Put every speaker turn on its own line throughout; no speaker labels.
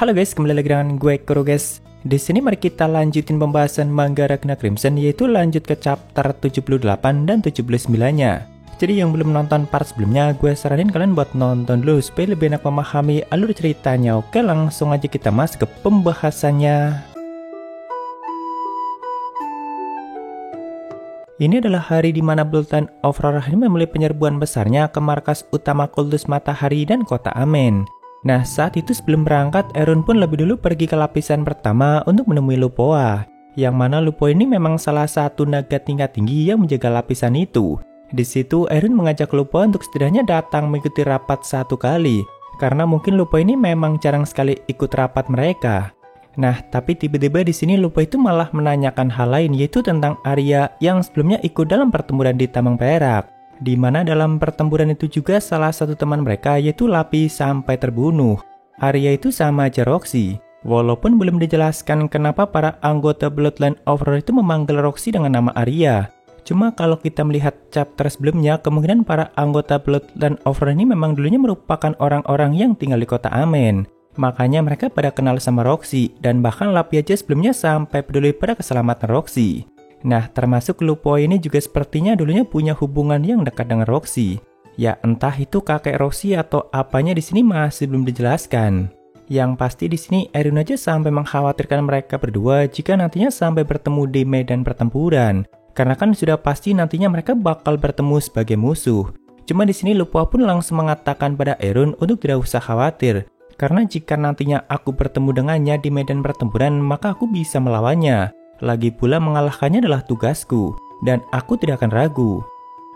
Halo guys, kembali lagi dengan gue Kuro guys. Di sini mari kita lanjutin pembahasan manga Ragna Crimson, yaitu lanjut ke chapter 78 dan 79-nya. Jadi yang belum nonton part sebelumnya, gue saranin kalian buat nonton dulu supaya lebih enak memahami alur ceritanya. Oke, langsung aja kita masuk ke pembahasannya. Ini adalah hari di mana Bulletin of Aurora ini memulai penyerbuan besarnya ke markas utama kultus matahari dan kota Amen. Nah, saat itu sebelum berangkat, Erun pun lebih dulu pergi ke lapisan pertama untuk menemui Lupoa. Yang mana Lupoa ini memang salah satu naga tingkat tinggi yang menjaga lapisan itu. Di situ, Erun mengajak Lupoa untuk setidaknya datang mengikuti rapat satu kali. Karena mungkin Lupoa ini memang jarang sekali ikut rapat mereka. Nah, tapi tiba-tiba di sini Lupoa itu malah menanyakan hal lain, yaitu tentang Arya yang sebelumnya ikut dalam pertempuran di Tambang Perak. Di mana dalam pertempuran itu juga salah satu teman mereka yaitu Lapi sampai terbunuh. Arya itu sama aja Roxy. Walaupun belum dijelaskan kenapa para anggota Bloodline of Aurora itu memanggil Roxy dengan nama Arya. Cuma kalau kita melihat chapter sebelumnya, kemungkinan para anggota Bloodline of Aurora ini memang dulunya merupakan orang-orang yang tinggal di kota Amen. Makanya mereka pada kenal sama Roxy, dan bahkan Lapi aja sebelumnya sampai peduli pada keselamatan Roxy. Nah, termasuk Lupoa ini juga sepertinya dulunya punya hubungan yang dekat dengan Roxy. Ya, entah itu kakek Roxy atau apanya di sini masih belum dijelaskan. Yang pasti di sini Erun aja sampai mengkhawatirkan mereka berdua jika nantinya sampai bertemu di medan pertempuran. Karena kan sudah pasti nantinya mereka bakal bertemu sebagai musuh. Cuma di sini Lupoa pun langsung mengatakan pada Erun untuk tidak usah khawatir. Karena jika nantinya aku bertemu dengannya di medan pertempuran, maka aku bisa melawannya. Lagi pula mengalahkannya adalah tugasku, dan aku tidak akan ragu.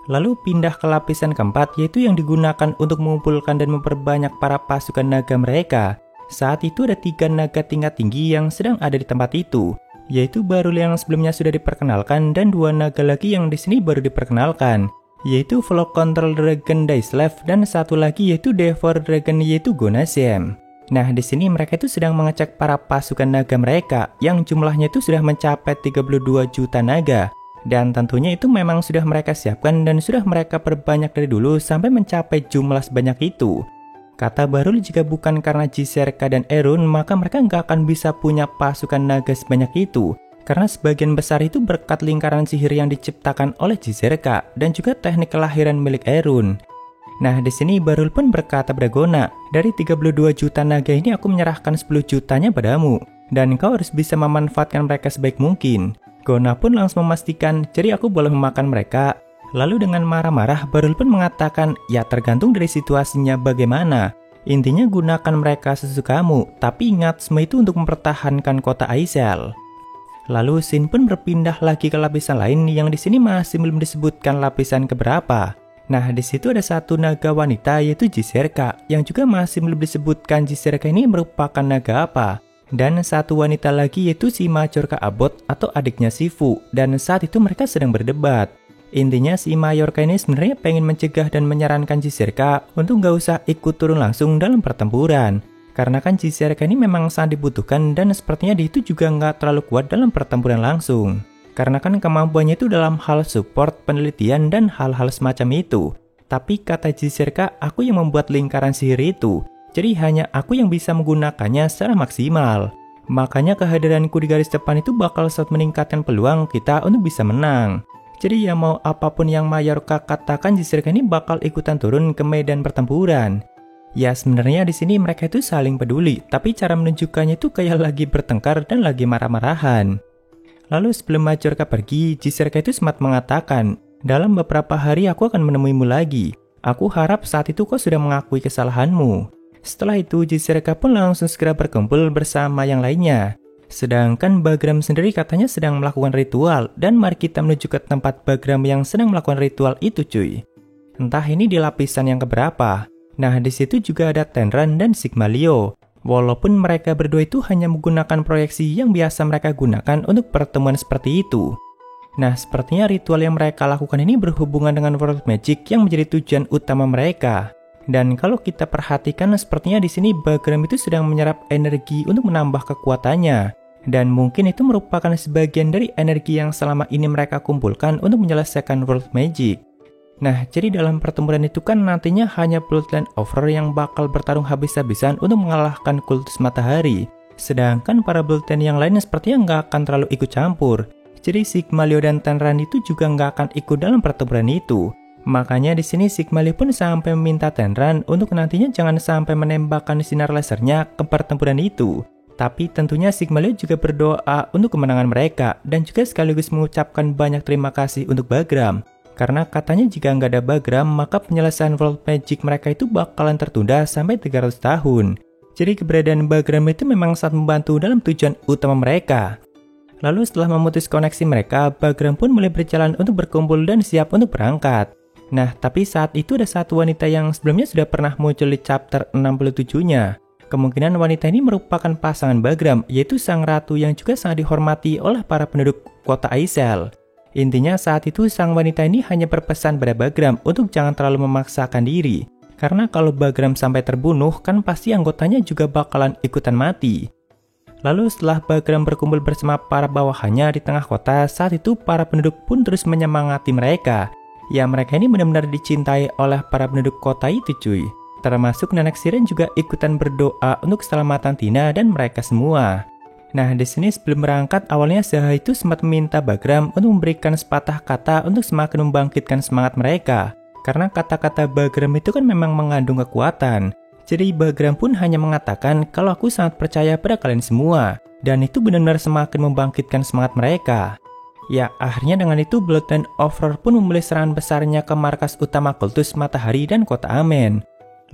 Lalu pindah ke lapisan keempat, yaitu yang digunakan untuk mengumpulkan dan memperbanyak para pasukan naga mereka. Saat itu ada 3 naga tingkat tinggi yang sedang ada di tempat itu, yaitu Barul yang sebelumnya sudah diperkenalkan dan 2 naga lagi yang di sini baru diperkenalkan, yaitu Flock Control Dragon Daislav dan satu lagi yaitu Devour Dragon yaitu Gonashem. Nah, di sini mereka itu sedang mengecek para pasukan naga mereka yang jumlahnya itu sudah mencapai 32 juta naga. Dan tentunya itu memang sudah mereka siapkan dan sudah mereka perbanyak dari dulu sampai mencapai jumlah sebanyak itu. Kata Barul, jika bukan karena Jiserka dan Erun, maka mereka nggak akan bisa punya pasukan naga sebanyak itu. Karena sebagian besar itu berkat lingkaran sihir yang diciptakan oleh Jiserka dan juga teknik kelahiran milik Erun. Nah, di sini Barul pun berkata pada Gona, dari 32 juta naga ini aku menyerahkan 10 jutanya padamu, dan kau harus bisa memanfaatkan mereka sebaik mungkin. Gona pun langsung memastikan, jadi aku boleh memakan mereka. Lalu dengan marah-marah, Barul pun mengatakan, ya tergantung dari situasinya bagaimana. Intinya gunakan mereka sesukamu, tapi ingat semua itu untuk mempertahankan kota Aisel. Lalu Shin pun berpindah lagi ke lapisan lain yang di sini masih belum disebutkan lapisan keberapa. Nah, di situ ada satu naga wanita yaitu Jiserka, yang juga masih belum disebutkan Jiserka ini merupakan naga apa. Dan satu wanita lagi yaitu si Majorka Abot atau adiknya Shifu, dan saat itu mereka sedang berdebat. Intinya si Majorka ini sebenarnya pengen mencegah dan menyarankan Jiserka untuk nggak usah ikut turun langsung dalam pertempuran. Karena kan Jiserka ini memang sangat dibutuhkan dan sepertinya dia itu juga nggak terlalu kuat dalam pertempuran langsung. Karena kan kemampuannya itu dalam hal support, penelitian, dan hal-hal semacam itu. Tapi kata Jiserka, aku yang membuat lingkaran sihir itu. Jadi hanya aku yang bisa menggunakannya secara maksimal. Makanya kehadiranku di garis depan itu bakal sangat meningkatkan peluang kita untuk bisa menang. Jadi ya mau apapun yang Majorka katakan, Jiserka ini bakal ikutan turun ke medan pertempuran. Ya sebenarnya di sini mereka itu saling peduli, tapi cara menunjukkannya itu kayak lagi bertengkar dan lagi marah-marahan. Lalu sebelum Majorka pergi, Jiserka itu sempat mengatakan, dalam beberapa hari aku akan menemuimu lagi. Aku harap saat itu kau sudah mengakui kesalahanmu. Setelah itu, Jiserka pun langsung segera berkumpul bersama yang lainnya. Sedangkan Bagram sendiri katanya sedang melakukan ritual, dan mari kita menuju ke tempat Bagram yang sedang melakukan ritual itu cuy. Entah ini di lapisan yang keberapa. Nah, di situ juga ada Tenran dan Sigmalio. Walaupun mereka berdua itu hanya menggunakan proyeksi yang biasa mereka gunakan untuk pertemuan seperti itu. Nah, sepertinya ritual yang mereka lakukan ini berhubungan dengan World Magic yang menjadi tujuan utama mereka. Dan kalau kita perhatikan, sepertinya di sini Bagram itu sedang menyerap energi untuk menambah kekuatannya. Dan mungkin itu merupakan sebagian dari energi yang selama ini mereka kumpulkan untuk menyelesaikan World Magic. Nah, jadi dalam pertempuran itu kan nantinya hanya Bloodline Offerer yang bakal bertarung habis-habisan untuk mengalahkan kultus matahari. Sedangkan para Bloodline yang lainnya sepertinya nggak akan terlalu ikut campur. Jadi Sigma-Leo dan Tenran itu juga nggak akan ikut dalam pertempuran itu. Makanya di sini Sigma-Leo pun sampai meminta Tenran untuk nantinya jangan sampai menembakkan sinar lasernya ke pertempuran itu. Tapi tentunya Sigma-Leo juga berdoa untuk kemenangan mereka dan juga sekaligus mengucapkan banyak terima kasih untuk Bagram. Karena katanya jika nggak ada Bagram, maka penyelesaian World Magic mereka itu bakalan tertunda sampai 300 tahun. Jadi keberadaan Bagram itu memang sangat membantu dalam tujuan utama mereka. Lalu setelah memutus koneksi mereka, Bagram pun mulai berjalan untuk berkumpul dan siap untuk berangkat. Nah, tapi saat itu ada satu wanita yang sebelumnya sudah pernah muncul di chapter 67-nya. Kemungkinan wanita ini merupakan pasangan Bagram, yaitu sang ratu yang juga sangat dihormati oleh para penduduk kota Aisel. Intinya saat itu sang wanita ini hanya berpesan pada Bagram untuk jangan terlalu memaksakan diri. Karena kalau Bagram sampai terbunuh, kan pasti anggotanya juga bakalan ikutan mati. Lalu setelah Bagram berkumpul bersama para bawahannya di tengah kota, saat itu para penduduk pun terus menyemangati mereka. Ya, mereka ini benar-benar dicintai oleh para penduduk kota itu cuy. Termasuk nenek Siren juga ikutan berdoa untuk keselamatan Tina dan mereka semua. Nah, di sini sebelum berangkat, awalnya Zaha itu sempat meminta Bagram untuk memberikan sepatah kata untuk semakin membangkitkan semangat mereka. Karena kata-kata Bagram itu kan memang mengandung kekuatan. Jadi Bagram pun hanya mengatakan kalau aku sangat percaya pada kalian semua. Dan itu benar-benar semakin membangkitkan semangat mereka. Ya, akhirnya dengan itu Bloodline Offerer pun memulai serangan besarnya ke markas utama kultus Matahari dan kota Amen.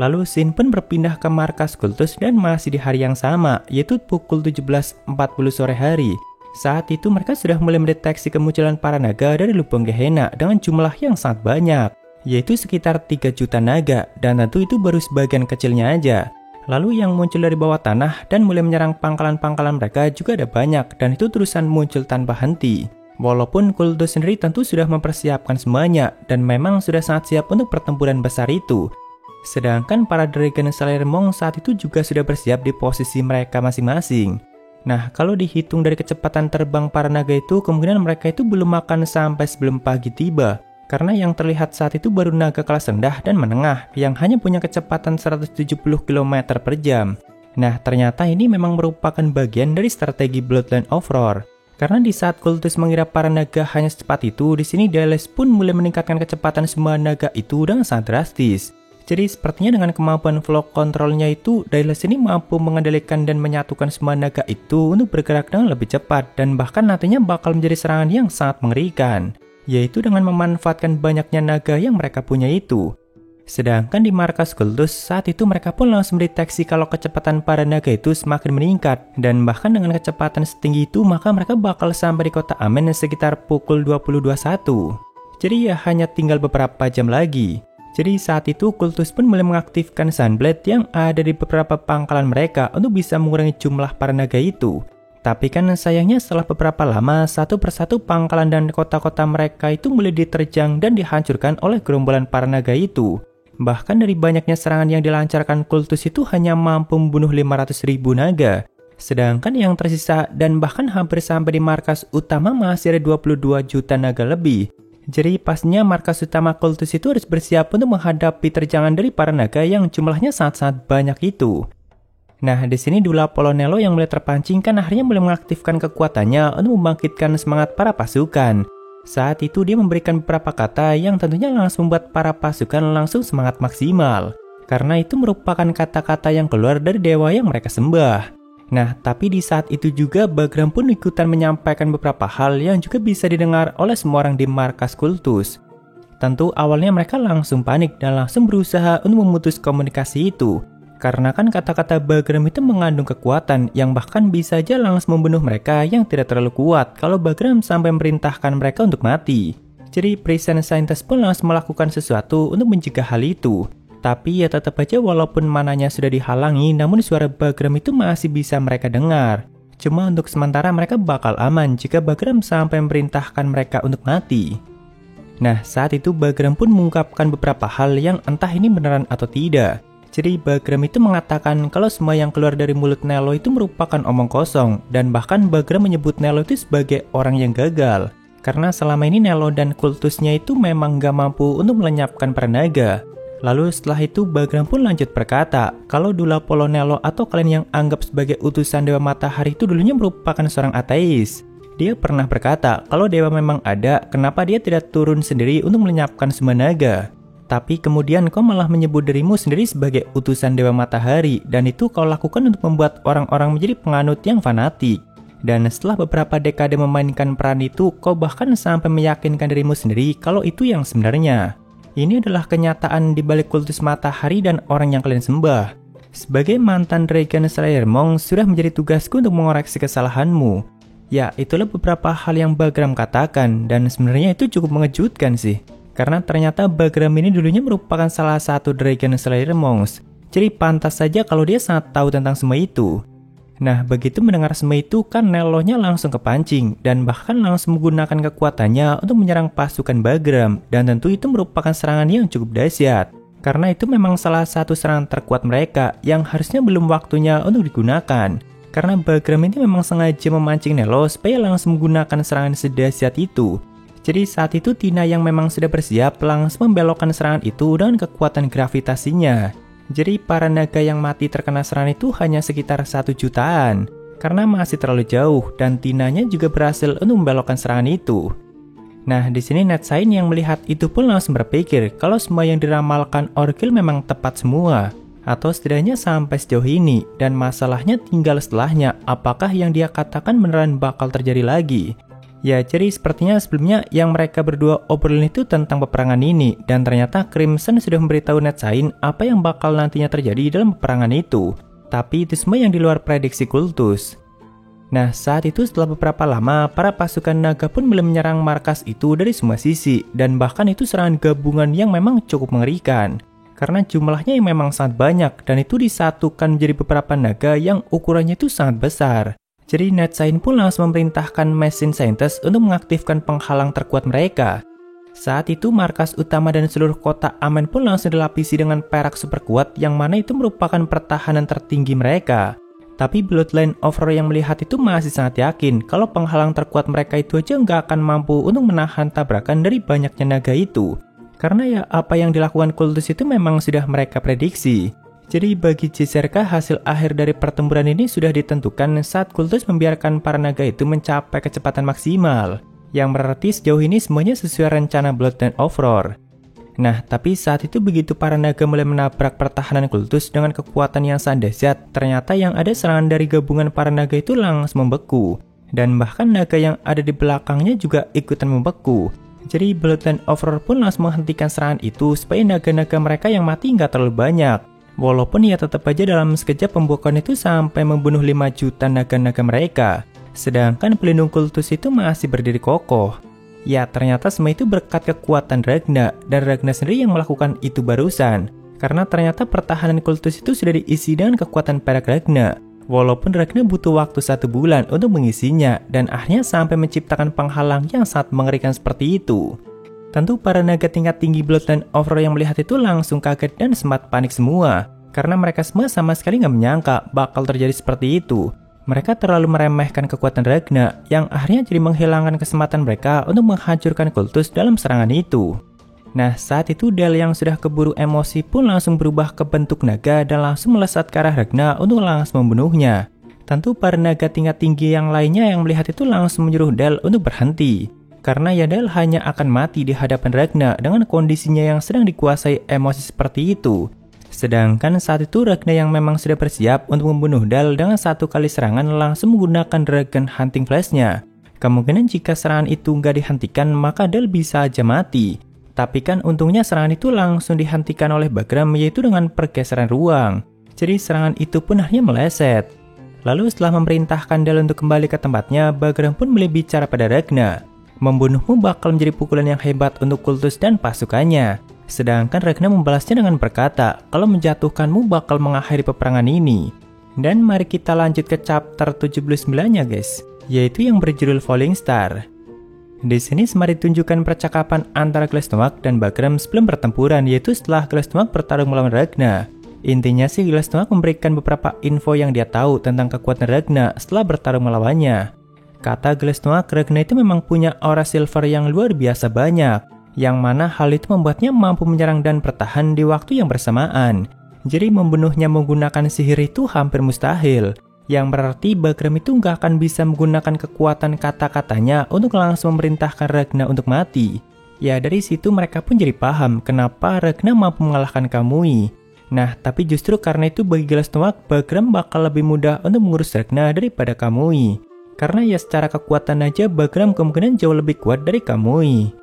Lalu Shin pun berpindah ke markas kultus dan masih di hari yang sama, yaitu pukul 17.40 sore hari. Saat itu mereka sudah mulai mendeteksi kemunculan para naga dari lubang Gehenna dengan jumlah yang sangat banyak, yaitu sekitar 3 juta naga, dan tentu itu baru sebagian kecilnya aja. Lalu yang muncul dari bawah tanah dan mulai menyerang pangkalan-pangkalan mereka juga ada banyak, dan itu terusan muncul tanpa henti. Walaupun kultus sendiri tentu sudah mempersiapkan semuanya, dan memang sudah sangat siap untuk pertempuran besar itu. Sedangkan para Dragon Slayer Monk saat itu juga sudah bersiap di posisi mereka masing-masing. Nah, kalau dihitung dari kecepatan terbang para naga itu, kemungkinan mereka itu belum makan sampai sebelum pagi tiba. Karena yang terlihat saat itu baru naga kelas rendah dan menengah yang hanya punya kecepatan 170 km per jam. Nah, ternyata ini memang merupakan bagian dari strategi Bloodline Offerer. Karena di saat kultus mengira para naga hanya secepat itu, di sini Dailes pun mulai meningkatkan kecepatan semua naga itu dengan sangat drastis. Jadi sepertinya dengan kemampuan flow controlnya itu, Dailes ini mampu mengendalikan dan menyatukan semua naga itu untuk bergerak dengan lebih cepat dan bahkan nantinya bakal menjadi serangan yang sangat mengerikan, yaitu dengan memanfaatkan banyaknya naga yang mereka punya itu. Sedangkan di markas kultus, saat itu mereka pun langsung mendeteksi kalau kecepatan para naga itu semakin meningkat dan bahkan dengan kecepatan setinggi itu maka mereka bakal sampai di kota Amen sekitar pukul 20.21. Jadi ya hanya tinggal beberapa jam lagi. Jadi saat itu kultus pun mulai mengaktifkan Sunblade yang ada di beberapa pangkalan mereka untuk bisa mengurangi jumlah para naga itu. Tapi kan sayangnya setelah beberapa lama, satu persatu pangkalan dan kota-kota mereka itu mulai diterjang dan dihancurkan oleh gerombolan para naga itu. Bahkan dari banyaknya serangan yang dilancarkan kultus itu hanya mampu membunuh 500.000 naga. Sedangkan yang tersisa dan bahkan hampir sampai di markas utama masih ada 22 juta naga lebih. Jadi pastinya markas utama kultus itu harus bersiap untuk menghadapi terjangan dari para naga yang jumlahnya sangat-sangat banyak itu. Nah, di sini Dula Polonelo yang mulai terpancing kan akhirnya mulai mengaktifkan kekuatannya untuk membangkitkan semangat para pasukan. Saat itu dia memberikan beberapa kata yang tentunya langsung membuat para pasukan langsung semangat maksimal. Karena itu merupakan kata-kata yang keluar dari dewa yang mereka sembah. Nah, tapi di saat itu juga Bagram pun ikutan menyampaikan beberapa hal yang juga bisa didengar oleh semua orang di markas kultus. Tentu awalnya mereka langsung panik dan langsung berusaha untuk memutus komunikasi itu. Karena kan kata-kata Bagram itu mengandung kekuatan yang bahkan bisa aja langsung membunuh mereka yang tidak terlalu kuat kalau Bagram sampai memerintahkan mereka untuk mati. Jadi Present Scientist pun langsung melakukan sesuatu untuk mencegah hal itu. Tapi ya tetap aja walaupun mananya sudah dihalangi, namun suara Bagram itu masih bisa mereka dengar. Cuma untuk sementara mereka bakal aman jika Bagram sampai memerintahkan mereka untuk mati. Nah, saat itu Bagram pun mengungkapkan beberapa hal yang entah ini beneran atau tidak. Jadi Bagram itu mengatakan kalau semua yang keluar dari mulut Nelo itu merupakan omong kosong. Dan bahkan Bagram menyebut Nelo itu sebagai orang yang gagal. Karena selama ini Nelo dan kultusnya itu memang gak mampu untuk melenyapkan para naga. Lalu setelah itu Bagram pun lanjut berkata, kalau dulu Apollo, Nelo atau kalian yang anggap sebagai utusan Dewa Matahari itu dulunya merupakan seorang ateis. Dia pernah berkata, kalau dewa memang ada, kenapa dia tidak turun sendiri untuk melenyapkan semua naga? Tapi kemudian kau malah menyebut dirimu sendiri sebagai utusan Dewa Matahari, dan itu kau lakukan untuk membuat orang-orang menjadi penganut yang fanatik. Dan setelah beberapa dekade memainkan peran itu, kau bahkan sampai meyakinkan dirimu sendiri kalau itu yang sebenarnya. Ini adalah kenyataan di balik kultus matahari dan orang yang kalian sembah. Sebagai mantan Dragon Slayer Monk, sudah menjadi tugasku untuk mengoreksi kesalahanmu. Ya, itulah beberapa hal yang Bagram katakan, dan sebenarnya itu cukup mengejutkan sih. Karena ternyata Bagram ini dulunya merupakan salah satu Dragon Slayer Monks. Jadi pantas saja kalau dia sangat tahu tentang semua itu. Nah, begitu mendengar semua itu kan Nelonya langsung kepancing dan bahkan langsung menggunakan kekuatannya untuk menyerang pasukan Bagram, dan tentu itu merupakan serangan yang cukup dahsyat. Karena itu memang salah satu serangan terkuat mereka yang harusnya belum waktunya untuk digunakan. Karena Bagram ini memang sengaja memancing Nelo supaya langsung menggunakan serangan sedahsyat itu. Jadi saat itu Tina yang memang sudah bersiap langsung membelokkan serangan itu dengan kekuatan gravitasinya. Jadi para naga yang mati terkena serangan itu hanya sekitar 1 jutaan. Karena masih terlalu jauh dan Tinanya juga berhasil untuk membelokkan serangan itu. Nah, di sini Netsain yang melihat itu pun langsung berpikir kalau semua yang diramalkan Orgil memang tepat semua. Atau setidaknya sampai sejauh ini, dan masalahnya tinggal setelahnya, apakah yang dia katakan beneran bakal terjadi lagi. Ya, jadi sepertinya sebelumnya yang mereka berdua obrolin itu tentang peperangan ini, dan ternyata Crimson sudah memberitahu Netsain apa yang bakal nantinya terjadi dalam peperangan itu. Tapi itu semua yang di luar prediksi kultus. Nah, saat itu setelah beberapa lama, para pasukan naga pun mulai menyerang markas itu dari semua sisi, dan bahkan itu serangan gabungan yang memang cukup mengerikan. Karena jumlahnya yang memang sangat banyak, dan itu disatukan menjadi beberapa naga yang ukurannya itu sangat besar. Jadi Netsain pun langsung memerintahkan Machine Scientist untuk mengaktifkan penghalang terkuat mereka. Saat itu markas utama dan seluruh kota Amen pun langsung dilapisi dengan perak super kuat yang mana itu merupakan pertahanan tertinggi mereka. Tapi Bloodline Overlord yang melihat itu masih sangat yakin kalau penghalang terkuat mereka itu aja nggak akan mampu untuk menahan tabrakan dari banyaknya naga itu. Karena ya apa yang dilakukan kultus itu memang sudah mereka prediksi. Jadi bagi Jezerka hasil akhir dari pertempuran ini sudah ditentukan saat kultus membiarkan para naga itu mencapai kecepatan maksimal. Yang berarti sejauh ini semuanya sesuai rencana Bloodline Overlord. Nah, tapi saat itu begitu para naga mulai menabrak pertahanan kultus dengan kekuatan yang sangat dahsyat, ternyata yang ada serangan dari gabungan para naga itu langsung membeku. Dan bahkan naga yang ada di belakangnya juga ikutan membeku. Jadi Bloodline Overlord pun langsung menghentikan serangan itu supaya naga-naga mereka yang mati nggak terlalu banyak. Walaupun ya tetap aja dalam sekejap pembukaan itu sampai membunuh 5 juta naga-naga mereka. Sedangkan pelindung kultus itu masih berdiri kokoh. Ya ternyata semua itu berkat kekuatan Ragna, dan Ragna sendiri yang melakukan itu barusan. Karena ternyata pertahanan kultus itu sudah diisi dengan kekuatan perak Ragna. Walaupun Ragna butuh waktu 1 bulan untuk mengisinya, dan akhirnya sampai menciptakan penghalang yang sangat mengerikan seperti itu. Tentu para naga tingkat tinggi Bloodline Overlord yang melihat itu langsung kaget dan sempat panik semua. Karena mereka semua sama sekali nggak menyangka bakal terjadi seperti itu. Mereka terlalu meremehkan kekuatan Ragna yang akhirnya jadi menghilangkan kesempatan mereka untuk menghancurkan kultus dalam serangan itu. Nah, saat itu Del yang sudah keburu emosi pun langsung berubah ke bentuk naga dan langsung melesat ke arah Ragna untuk langsung membunuhnya. Tentu para naga tingkat tinggi yang lainnya yang melihat itu langsung menyuruh Del untuk berhenti. Karena ya Del hanya akan mati di hadapan Ragna dengan kondisinya yang sedang dikuasai emosi seperti itu. Sedangkan saat itu Ragna yang memang sudah bersiap untuk membunuh Del dengan 1 kali serangan langsung menggunakan Dragon Hunting Flash-nya. Kemungkinan jika serangan itu nggak dihentikan maka Del bisa aja mati. Tapi kan untungnya serangan itu langsung dihentikan oleh Bagram yaitu dengan pergeseran ruang. Jadi serangan itu pun akhirnya meleset. Lalu setelah memerintahkan Del untuk kembali ke tempatnya, Bagram pun mulai bicara pada Ragna. Membunuhmu bakal menjadi pukulan yang hebat untuk kultus dan pasukannya. Sedangkan Ragna membalasnya dengan berkata, kalau menjatuhkanmu bakal mengakhiri peperangan ini. Dan mari kita lanjut ke chapter 79-nya guys, yaitu yang berjudul Falling Star. Di sini sembari tunjukkan percakapan antara Glastonbuck dan Bagram sebelum pertempuran, yaitu setelah Glastonbuck bertarung melawan Ragna. Intinya sih Glastonbuck memberikan beberapa info yang dia tahu tentang kekuatan Ragna setelah bertarung melawannya. Kata Glasnoa, Ragna itu memang punya aura silver yang luar biasa banyak, yang mana hal itu membuatnya mampu menyerang dan bertahan di waktu yang bersamaan. Jadi membunuhnya menggunakan sihir itu hampir mustahil, yang berarti Bagram itu nggak akan bisa menggunakan kekuatan kata-katanya untuk langsung memerintahkan Ragna untuk mati. Ya dari situ mereka pun jadi paham kenapa Ragna mampu mengalahkan Kamui. Nah tapi justru karena itu bagi Glasnoa, Bagram bakal lebih mudah untuk mengurus Ragna daripada Kamui. Karena ya secara kekuatan aja Bagram kemungkinan jauh lebih kuat dari Kamui.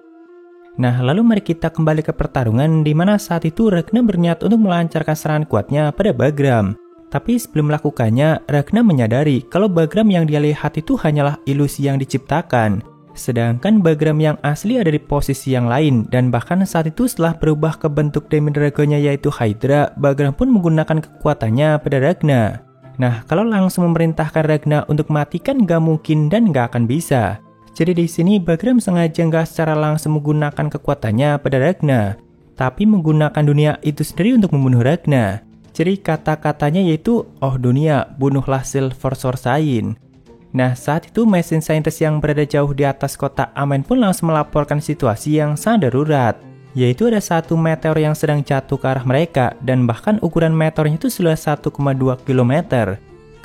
Nah lalu mari kita kembali ke pertarungan di mana saat itu Ragna berniat untuk melancarkan serangan kuatnya pada Bagram. Tapi sebelum melakukannya, Ragna menyadari kalau Bagram yang dia lihat itu hanyalah ilusi yang diciptakan. Sedangkan Bagram yang asli ada di posisi yang lain, dan bahkan saat itu setelah berubah ke bentuk Demon Dragonnya yaitu Hydra, Bagram pun menggunakan kekuatannya pada Ragna. Nah, kalau langsung memerintahkan Ragna untuk mati kan nggak mungkin dan nggak akan bisa. Jadi di sini Bagram sengaja nggak secara langsung menggunakan kekuatannya pada Ragna, tapi menggunakan dunia itu sendiri untuk membunuh Ragna. Jadi kata-katanya yaitu, "Oh dunia, bunuhlah Silver Sword Saint." Nah, saat itu mesin saintis yang berada jauh di atas kota Amen pun langsung melaporkan situasi yang sangat darurat, yaitu ada satu meteor yang sedang jatuh ke arah mereka, dan bahkan ukuran meteornya itu sudah 1,2 km.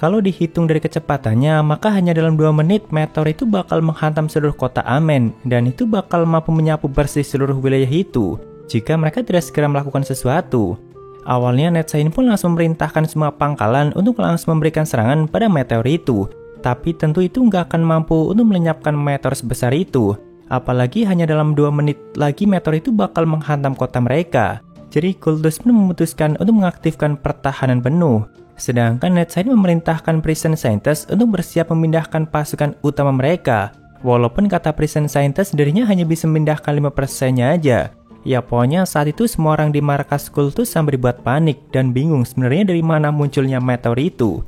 Kalau dihitung dari kecepatannya, maka hanya dalam 2 menit meteor itu bakal menghantam seluruh kota Amen, dan itu bakal mampu menyapu bersih seluruh wilayah itu, jika mereka tidak segera melakukan sesuatu. Awalnya Netzain pun langsung memerintahkan semua pangkalan untuk langsung memberikan serangan pada meteor itu, tapi tentu itu nggak akan mampu untuk melenyapkan meteor sebesar itu. Apalagi hanya dalam 2 menit lagi meteor itu bakal menghantam kota mereka. Jadi Kultus pun memutuskan untuk mengaktifkan pertahanan penuh. Sedangkan Netzain memerintahkan Prison Scientist untuk bersiap memindahkan pasukan utama mereka. Walaupun kata Prison Scientist dirinya hanya bisa memindahkan 5%-nya aja. Ya pokoknya saat itu semua orang di markas Kultus sampai dibuat panik dan bingung sebenarnya dari mana munculnya meteor itu.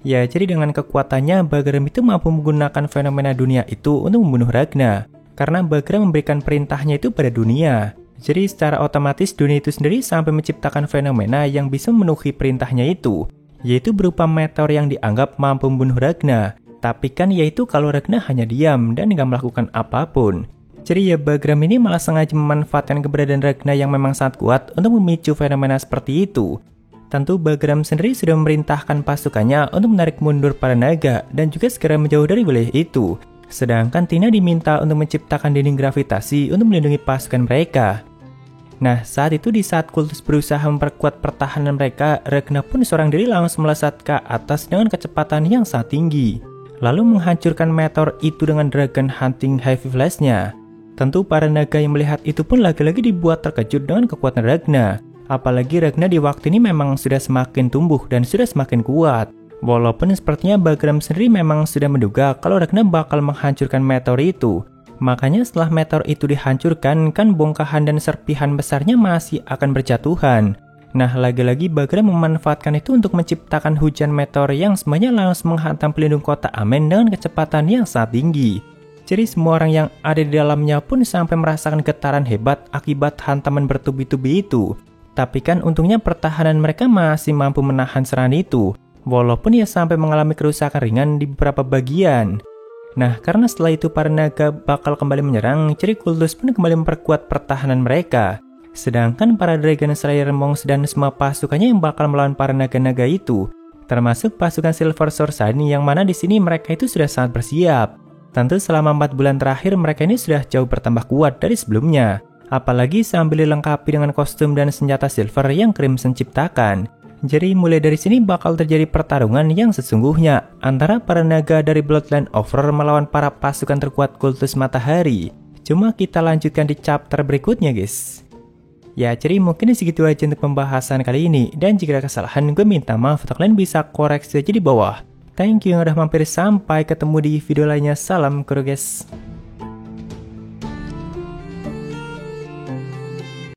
Ya jadi dengan kekuatannya Bagram itu mampu menggunakan fenomena dunia itu untuk membunuh Ragna. Karena Bagram memberikan perintahnya itu pada dunia. Jadi secara otomatis dunia itu sendiri sampai menciptakan fenomena yang bisa memenuhi perintahnya itu, yaitu berupa meteor yang dianggap mampu membunuh Ragna. Tapi kan yaitu kalau Ragna hanya diam dan nggak melakukan apapun. Jadi ya Bagram ini malah sengaja memanfaatkan keberadaan Ragna yang memang sangat kuat untuk memicu fenomena seperti itu. Tentu Bagram sendiri sudah memerintahkan pasukannya untuk menarik mundur para naga dan juga segera menjauh dari wilayah itu. Sedangkan Tina diminta untuk menciptakan dinding gravitasi untuk melindungi pasukan mereka. Nah saat itu di saat Kultus berusaha memperkuat pertahanan mereka, Ragna pun seorang diri langsung melesat ke atas dengan kecepatan yang sangat tinggi. Lalu menghancurkan meteor itu dengan Dragon Hunting Heavy Flash-nya. Tentu para naga yang melihat itu pun lagi-lagi dibuat terkejut dengan kekuatan Ragna. Apalagi Ragna di waktu ini memang sudah semakin tumbuh dan sudah semakin kuat. Walaupun sepertinya Bagram sendiri memang sudah menduga kalau Ragna bakal menghancurkan meteor itu. Makanya setelah meteor itu dihancurkan, kan bongkahan dan serpihan besarnya masih akan berjatuhan. Nah lagi-lagi Bagram memanfaatkan itu untuk menciptakan hujan meteor yang semuanya langsung menghantam pelindung kota Amen dengan kecepatan yang sangat tinggi. Jadi semua orang yang ada di dalamnya pun sampai merasakan getaran hebat akibat hantaman bertubi-tubi itu. Tapi kan untungnya pertahanan mereka masih mampu menahan serangan itu, walaupun ya sampai mengalami kerusakan ringan di beberapa bagian. Nah karena setelah itu para naga bakal kembali menyerang, jadi Kultus pun kembali memperkuat pertahanan mereka. Sedangkan para Dragon Slayer Monks dan semua pasukannya yang bakal melawan para naga-naga itu, termasuk pasukan Silver Sword Saint yang mana di sini mereka itu sudah sangat bersiap. Tentu selama 4 bulan terakhir mereka ini sudah jauh bertambah kuat dari sebelumnya. Apalagi sambil dilengkapi dengan kostum dan senjata silver yang Crimson ciptakan. Jadi mulai dari sini bakal terjadi pertarungan yang sesungguhnya antara para naga dari Bloodline of Horror melawan para pasukan terkuat Kultus Matahari. Cuma kita lanjutkan di chapter berikutnya guys. Ya jadi mungkin segitu aja untuk pembahasan kali ini. Dan jika ada kesalahan gue minta maaf atau kalian bisa koreksi aja di bawah. Thank you yang udah mampir, sampai ketemu di video lainnya. Salam kru guys.